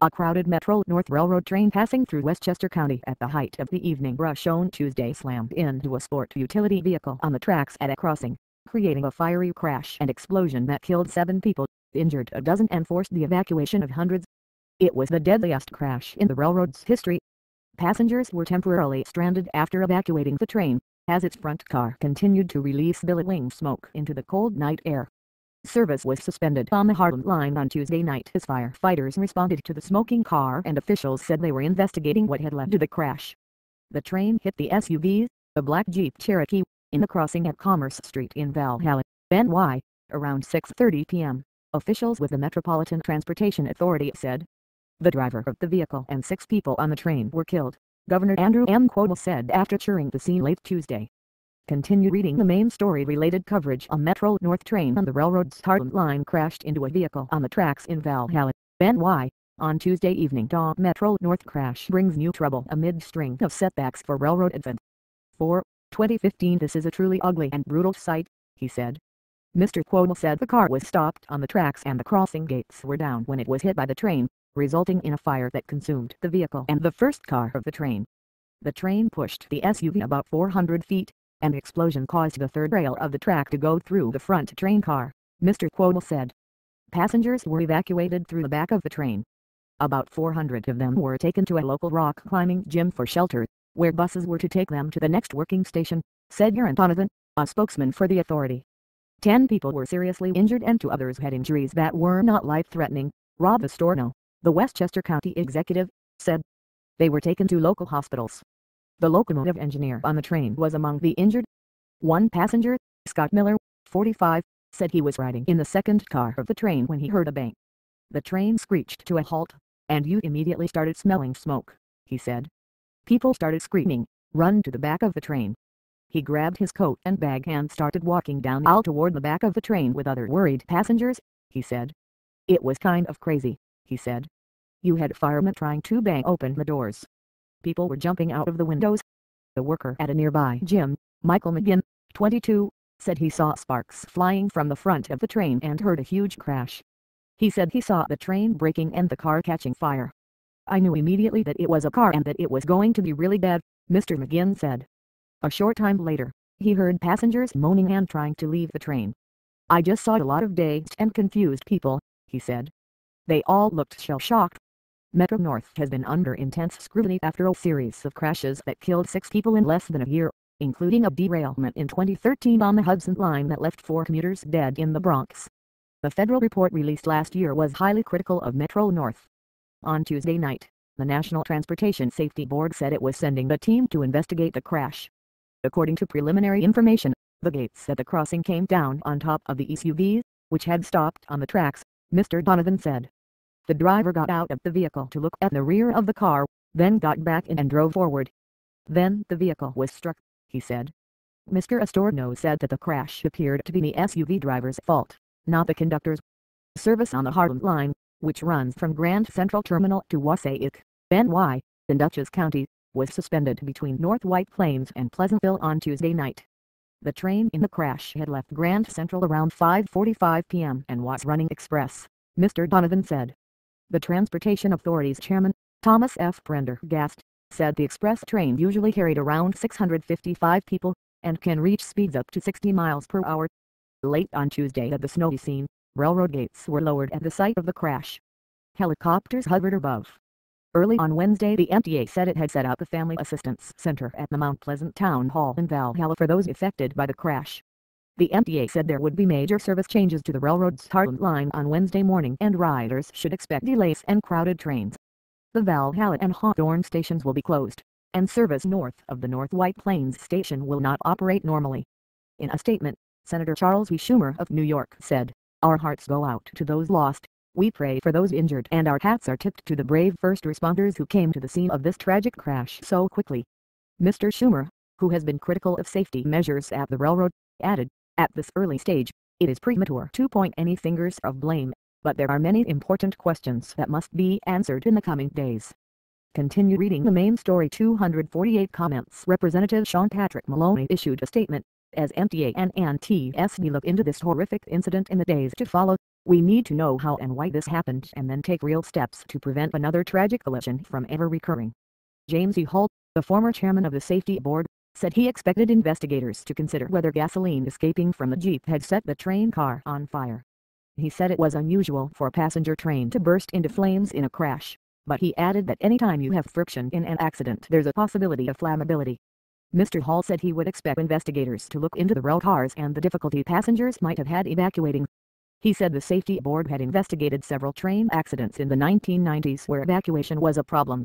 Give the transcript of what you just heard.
A crowded Metro North Railroad train passing through Westchester County at the height of the evening rush on Tuesday slammed into a sport utility vehicle on the tracks at a crossing, creating a fiery crash and explosion that killed 7 people, injured a dozen and forced the evacuation of hundreds. It was the deadliest crash in the railroad's history. Passengers were temporarily stranded after evacuating the train, as its front car continued to release billowing smoke into the cold night air. Service was suspended on the Harlem line on Tuesday night as firefighters responded to the smoking car and officials said they were investigating what had led to the crash. The train hit the S.U.V, a black Jeep Cherokee, in the crossing at Commerce Street in Valhalla, NY, around 6:30 p.m., officials with the Metropolitan Transportation Authority said. The driver of the vehicle and 6 people on the train were killed, Governor Andrew M. Cuomo said after touring the scene late Tuesday. Continue reading the main story. Related coverage. A Metro North train on the railroad's Harlem line crashed into a vehicle on the tracks in Valhalla, NY, on Tuesday evening. Metro North crash brings new trouble amid string of setbacks for railroad advent. 2015. This is a truly ugly and brutal sight, he said. Mr. Cuomo said the car was stopped on the tracks and the crossing gates were down when it was hit by the train, resulting in a fire that consumed the vehicle and the first car of the train. The train pushed the S.U.V about 400 feet, and the explosion caused the third rail of the track to go through the front train car, Mr. Cuomo said. Passengers were evacuated through the back of the train. About 400 of them were taken to a local rock climbing gym for shelter, where buses were to take them to the next working station, said Aaron Donovan, a spokesman for the authority. 10 people were seriously injured and 2 others had injuries that were not life-threatening, Rob Astorno, the Westchester County executive, said. They were taken to local hospitals. The locomotive engineer on the train was among the injured. One passenger, Scott Miller, 45, said he was riding in the second car of the train when he heard a bang. The train screeched to a halt, and you immediately started smelling smoke, he said. People started screaming, run to the back of the train. He grabbed his coat and bag and started walking down the aisle toward the back of the train with other worried passengers, he said. It was kind of crazy, he said. You had firemen trying to bang open the doors. People were jumping out of the windows. The worker at a nearby gym, Michael McGinn, 22, said he saw sparks flying from the front of the train and heard a huge crash. He said he saw the train braking and the car catching fire. I knew immediately that it was a car and that it was going to be really bad, Mr. McGinn said. A short time later, he heard passengers moaning and trying to leave the train. I just saw a lot of dazed and confused people, he said. They all looked shell-shocked. Metro North has been under intense scrutiny after a series of crashes that killed 6 people in less than a year, including a derailment in 2013 on the Hudson line that left 4 commuters dead in the Bronx. The federal report released last year was highly critical of Metro North. On Tuesday night, the National Transportation Safety Board said it was sending a team to investigate the crash. According to preliminary information, the gates at the crossing came down on top of the S.U.V, which had stopped on the tracks, Mr. Donovan said. The driver got out of the vehicle to look at the rear of the car, then got back in and drove forward. Then the vehicle was struck, he said. Mr. Astorno said that the crash appeared to be the S.U.V driver's fault, not the conductor's. Service on the Harlem line, which runs from Grand Central Terminal to Wasaic, NY, in Dutchess County, was suspended between North White Plains and Pleasantville on Tuesday night. The train in the crash had left Grand Central around 5:45 p.m. and was running express, Mr. Donovan said. The Transportation Authority's chairman, Thomas F. Prendergast, said the express train usually carried around 655 people, and can reach speeds up to 60 miles per hour. Late on Tuesday at the snowy scene, railroad gates were lowered at the site of the crash. Helicopters hovered above. Early on Wednesday, the MTA said it had set up a family assistance center at the Mount Pleasant Town Hall in Valhalla for those affected by the crash. The MTA said there would be major service changes to the railroad's Harlem line on Wednesday morning and riders should expect delays and crowded trains. The Valhalla and Hawthorne stations will be closed, and service north of the North White Plains station will not operate normally. In a statement, Senator Charles V. Schumer of New York said, "Our hearts go out to those lost, we pray for those injured, and our hats are tipped to the brave first responders who came to the scene of this tragic crash so quickly." Mr. Schumer, who has been critical of safety measures at the railroad, added, "At this early stage, it is premature to point any fingers of blame, but there are many important questions that must be answered in the coming days." Continue reading the main story. 248 comments. Representative Sean Patrick Maloney issued a statement, as MTA and NTSB look into this horrific incident in the days to follow. We need to know how and why this happened and then take real steps to prevent another tragic collision from ever recurring. James E. Holt, the former chairman of the safety board, said he expected investigators to consider whether gasoline escaping from the Jeep had set the train car on fire. He said it was unusual for a passenger train to burst into flames in a crash, but he added that anytime you have friction in an accident there's a possibility of flammability. Mr. Hall said he would expect investigators to look into the rail cars and the difficulty passengers might have had evacuating. He said the safety board had investigated several train accidents in the 1990s where evacuation was a problem,